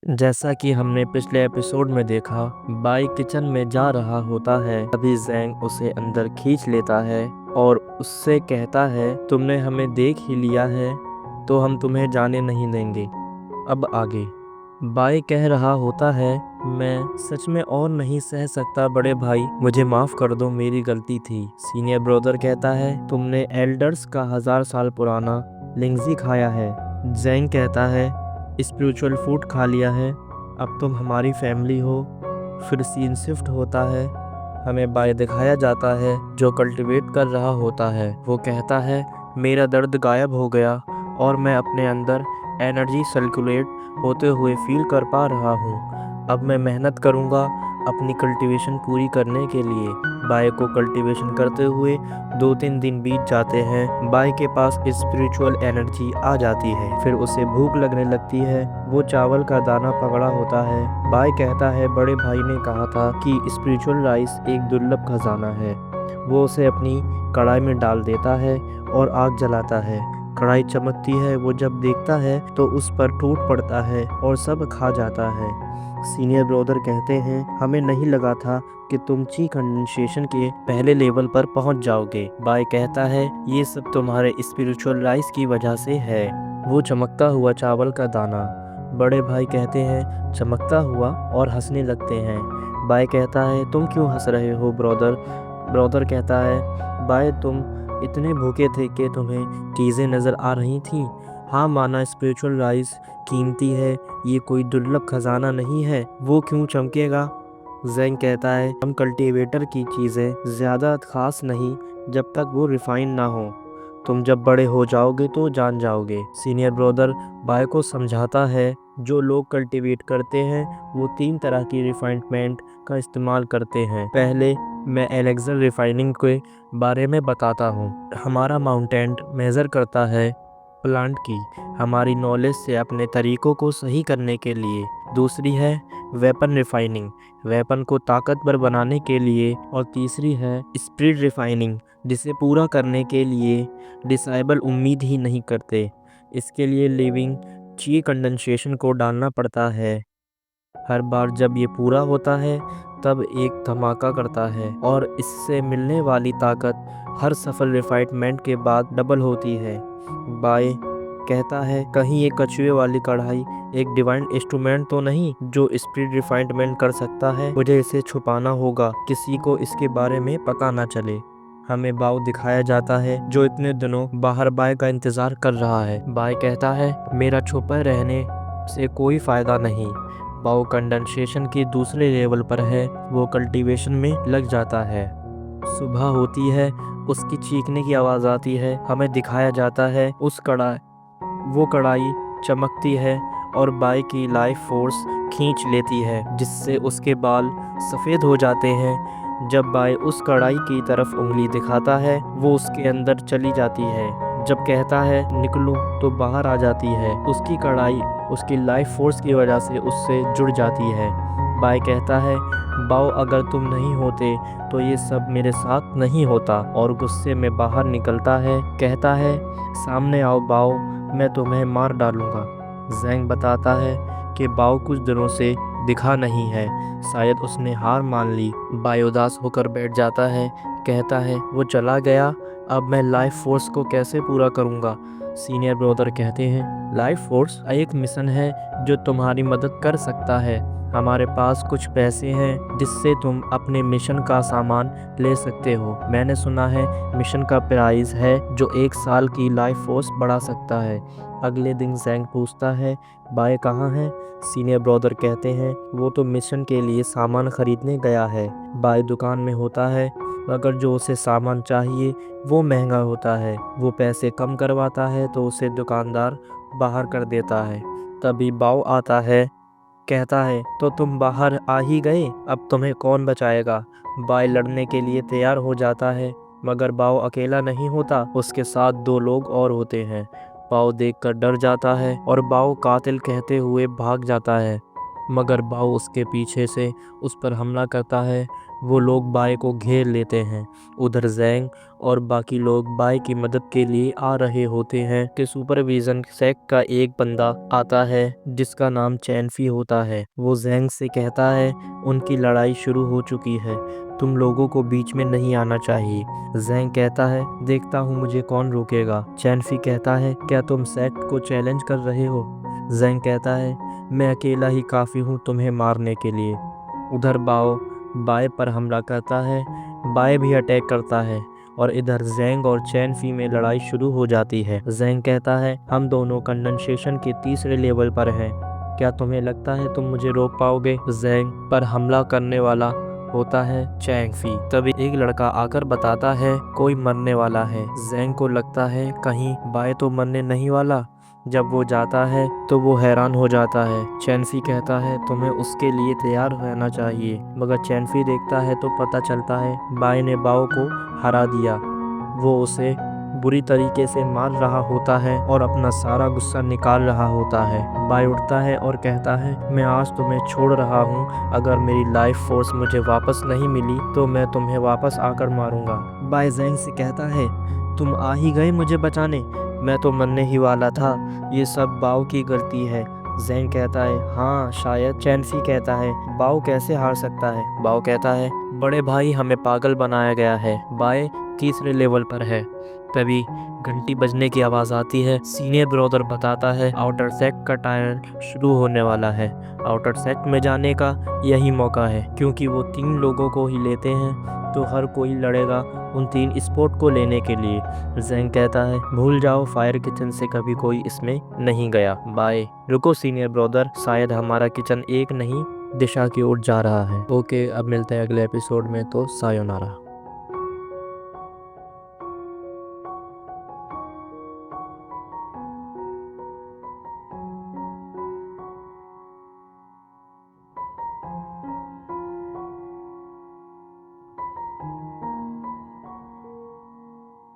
जैसा कि हमने पिछले एपिसोड में देखा, बाई किचन में जा रहा होता है तभी ज़ैंग उसे अंदर खींच लेता है और उससे कहता है, तुमने हमें देख ही लिया है तो हम तुम्हें जाने नहीं देंगे। अब आगे बाई कह रहा होता है, मैं सच में और नहीं सह सकता बड़े भाई, मुझे माफ़ कर दो, मेरी गलती थी। सीनियर ब्रदर कहता है, तुमने एल्डर्स का 1000 साल पुराना लिंगजी खाया है। ज़ैंग कहता है, स्पिरिचुअल फूड खा लिया है, अब तुम हमारी फैमिली हो। फिर सीन शिफ्ट होता है, हमें बाय दिखाया जाता है जो कल्टीवेट कर रहा होता है। वो कहता है, मेरा दर्द गायब हो गया और मैं अपने अंदर एनर्जी सर्कुलेट होते हुए फील कर पा रहा हूँ। अब मैं मेहनत करूँगा अपनी कल्टीवेशन पूरी करने के लिए। बाय को कल्टीवेशन करते हुए 2-3 दिन बीत जाते हैं। बाय के पास स्पिरिचुअल एनर्जी आ जाती है। फिर उसे भूख लगने लगती है। वो चावल का दाना पकड़ा होता है। बाय कहता है, बड़े भाई ने कहा था कि स्पिरिचुअल राइस एक दुर्लभ खजाना है। वो उसे अपनी कढ़ाई में डाल देता है और आग जलाता है। कढ़ाई चमकती है। वो जब देखता है तो उस पर टूट पड़ता है और सब खा जाता है। सीनियर ब्रदर कहते हैं, हमें नहीं लगा था कि तुम ची कंडेंसेशन के पहले लेवल पर पहुंच जाओगे। बाय कहता है, ये सब तुम्हारे स्पिरिचुअल राइस की वजह से है। वो चमकता हुआ चावल का दाना। बड़े भाई कहते हैं, चमकता हुआ, और हंसने लगते हैं। बाय कहता है, तुम क्यों हंस रहे हो ब्रदर? ब्रदर कहता है, बाय तुम इतने भूखे थे कि तुम्हें चीज़ें नज़र आ रही थीं। हाँ माना, स्पिरिचुअल राइस कीमती है, ये कोई दुर्लभ खजाना नहीं है, वो क्यों चमकेगा? ज़ैंग कहता है, हम कल्टीवेटर की चीज़ें ज़्यादा खास नहीं जब तक वो रिफाइन ना हो। तुम जब बड़े हो जाओगे तो जान जाओगे। सीनियर ब्रदर बाय को समझाता है, जो लोग कल्टीवेट करते हैं वो 3 तरह की रिफाइनमेंट का इस्तेमाल करते हैं। पहले मैं एलेक्सर रिफाइनिंग के बारे में बताता हूँ। हमारा माउंटेन मेज़र करता है प्लांट की हमारी नॉलेज से अपने तरीकों को सही करने के लिए। दूसरी है वेपन रिफाइनिंग, वेपन को ताकतवर बनाने के लिए। और तीसरी है स्पिरिट रिफाइनिंग, जिसे पूरा करने के लिए डिसाइबल उम्मीद ही नहीं करते। इसके लिए लिविंग ची कंडेंसेशन को डालना पड़ता है। हर बार जब ये पूरा होता है तब एक धमाका करता है और इससे मिलने वाली ताकत हर सफल रिफाइनमेंट के बाद डबल होती है। बाय कहता है, कहीं ये कछुए वाली कढ़ाई एक डिवाइन इंस्ट्रूमेंट तो नहीं जो स्पिरिट रिफाइनमेंट कर सकता है? मुझे इसे छुपाना होगा, किसी को इसके बारे में पता ना चले। हमें बाव दिखाया जाता है जो इतने दिनों बाहर बाय का इंतजार कर रहा है। बाय कहता है, मेरा छुपे रहने से कोई फायदा नहीं। बाव कंडेंसेशन के दूसरे लेवल पर है। वो कल्टीवेशन में लग जाता है। सुबह होती है, उसकी चीखने की आवाज़ आती है। हमें दिखाया जाता है वो कढ़ाई चमकती है और बाय की लाइफ फोर्स खींच लेती है, जिससे उसके बाल सफ़ेद हो जाते हैं। जब बाय उस कढ़ाई की तरफ उंगली दिखाता है, वो उसके अंदर चली जाती है। जब कहता है निकलो तो बाहर आ जाती है। उसकी कढ़ाई उसकी लाइफ फोर्स की वजह से उससे जुड़ जाती है। बाय कहता है, बाव अगर तुम नहीं होते तो ये सब मेरे साथ नहीं होता, और गुस्से में बाहर निकलता है। कहता है, सामने आओ बाव, मैं तुम्हें मार डालूंगा। ज़ैंग बताता है कि बाव कुछ दिनों से दिखा नहीं है, शायद उसने हार मान ली। बाय उदास होकर बैठ जाता है। कहता है, वो चला गया, अब मैं लाइफ फोर्स को कैसे पूरा करूंगा? सीनियर ब्रदर कहते हैं, लाइफ फोर्स एक मिशन है जो तुम्हारी मदद कर सकता है। हमारे पास कुछ पैसे हैं जिससे तुम अपने मिशन का सामान ले सकते हो। मैंने सुना है मिशन का प्राइस है जो 1 साल की लाइफ फोर्स बढ़ा सकता है। अगले दिन ज़ैंग पूछता है, बाय कहाँ है? सीनियर ब्रदर कहते हैं, वो तो मिशन के लिए सामान खरीदने गया है। बाय दुकान में होता है, मगर जो उसे सामान चाहिए वो महंगा होता है। वो पैसे कम करवाता है तो उसे दुकानदार बाहर कर देता है। तभी बाव आता है। कहता है, तो तुम बाहर आ ही गए, अब तुम्हें कौन बचाएगा? बाय लड़ने के लिए तैयार हो जाता है, मगर बाव अकेला नहीं होता, उसके साथ 2 लोग और होते हैं। बाव देखकर डर जाता है और बाव कातिल कहते हुए भाग जाता है, मगर बाव उसके पीछे से उस पर हमला करता है। वो लोग बाय को घेर लेते हैं। उधर जैंग और बाकी लोग बाय की मदद के लिए आ रहे होते हैं कि सुपरविजन सेक का एक बंदा आता है जिसका नाम चैनफी होता है। वो जैंग से कहता है उनकी लड़ाई शुरू हो चुकी है, तुम लोगों को बीच में नहीं आना चाहिए। जैंग कहता है देखता हूँ मुझे कौन रोकेगा। चैनफी कहता है क्या तुम सेक्ट को चैलेंज कर रहे हो। जैंग कहता है मैं अकेला ही काफ़ी हूँ तुम्हें मारने के लिए। उधर बाओ बाय पर हमला करता है, बाय भी अटैक करता है और इधर जैंग और चैनफी में लड़ाई शुरू हो जाती है। जैंग कहता है हम दोनों कंडेंसेशन के तीसरे लेवल पर हैं, क्या तुम्हें लगता है तुम मुझे रोक पाओगे। जैंग पर हमला करने वाला होता है चैंगफी। तभी एक लड़का आकर बताता है कोई मरने वाला है। जैंग को लगता है कहीं बाय तो मरने नहीं वाला। जब वो जाता है तो वो हैरान हो जाता है। चैनफी कहता है तुम्हें उसके लिए तैयार रहना चाहिए, मगर चैनफी देखता है तो पता चलता है बाय ने बाओ को हरा दिया। वो उसे बुरी तरीके से मार रहा होता है और अपना सारा गुस्सा निकाल रहा होता है। बाय उठता है और कहता है मैं आज तुम्हें छोड़ रहा हूँ, अगर मेरी लाइफ फोर्स मुझे वापस नहीं मिली तो मैं तुम्हें वापस आकर मारूंगा। बाय जैंग से कहता है तुम आ ही गए मुझे बचाने, मैं तो मरने ही वाला था, ये सब बाओ की गलती है। जैंग कहता है हाँ शायद। चैनफी कहता है बाओ कैसे हार सकता है। बाओ कहता है बड़े भाई हमें पागल बनाया गया है, बाय तीसरे लेवल पर है। तभी घंटी बजने की आवाज़ आती है। सीनियर ब्रदर बताता है आउटर सेक्ट का ट्रायल शुरू होने वाला है। आउटर सेक्ट में जाने का यही मौका है, क्योंकि वो 3 लोगों को ही लेते हैं तो हर कोई लड़ेगा उन 3 स्पॉट को लेने के लिए। जैंग कहता है भूल जाओ, फायर किचन से कभी कोई इसमें नहीं गया। बाय रुको सीनियर ब्रदर, शायद हमारा किचन एक नहीं दिशा की ओर जा रहा है। ओके अब मिलते हैं अगले एपिसोड में, तो सायोनारा।